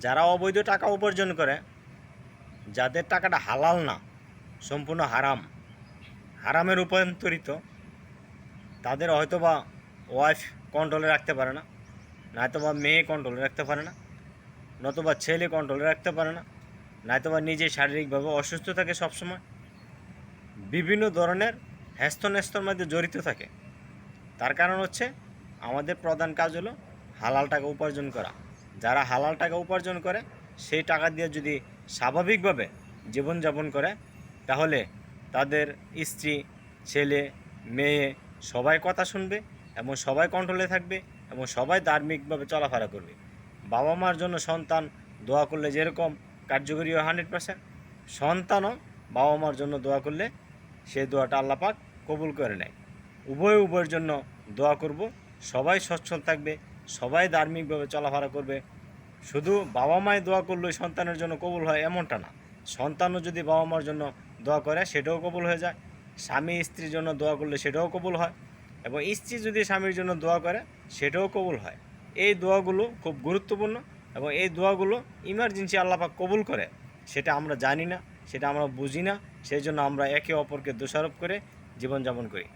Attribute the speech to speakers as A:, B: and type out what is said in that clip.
A: যারা অবৈধ টাকা উপার্জন করে, যাদের টাকাটা হালাল না, সম্পূর্ণ হারামে রূপান্তরিত, তাদের হয়তোবা ওয়াইফ কন্ট্রোলে রাখতে পারে না, নয়তোবা মেয়ে কন্ট্রোলে রাখতে পারে না, নতুবা ছেলে কন্ট্রোলে রাখতে পারে না, নয়তোবা নিজে শারীরিকভাবে অসুস্থ থাকে, সবসময় বিভিন্ন ধরনের হ্যাস্তন্যাস্তর মধ্যে জড়িত থাকে। তার কারণ হচ্ছে আমাদের প্রধান কাজ হলো হালাল টাকা উপার্জন করা। যারা হালাল টাকা উপার্জন করে, সেই টাকা দিয়ে যদি স্বাভাবিকভাবে জীবনযাপন করে, তাহলে তাদের স্ত্রী, ছেলে, মেয়ে সবাই কথা শুনবে এবং সবাই কন্ট্রোলে থাকবে এবং সবাই ধার্মিকভাবে চলাফেরা করবে। বাবা মার জন্য সন্তান দোয়া করলে যেরকম কার্যকরী হয় 100%, সন্তানও বাবা মার জন্য দোয়া করলে সেই দোয়াটা আল্লাহ পাক কবুল করে নেয়। উভয়ের জন্য দোয়া করব, সবাই সচ্ছল থাকবে, সবাই ধার্মিকভাবে চলাফেরা করবে। শুধু বাবা মায় দোয়া করলেই সন্তানের জন্য কবুল হয় এমনটা না, সন্তানও যদি বাবা মার জন্য দোয়া করে সেটাও কবুল হয়ে যায়। স্বামী স্ত্রীর জন্য দোয়া করলে সেটাও কবুল হয়, এবং স্ত্রী যদি স্বামীর জন্য দোয়া করে সেটাও কবুল হয়। এই দোয়াগুলো খুব গুরুত্বপূর্ণ, এবং এই দোয়াগুলো ইমার্জেন্সি আল্লাহ পাক কবুল করে, সেটা আমরা জানি না, সেটা আমরা বুঝি না, সেই জন্য আমরা একে অপরকে দোষারোপ করে জীবনযাপন করি।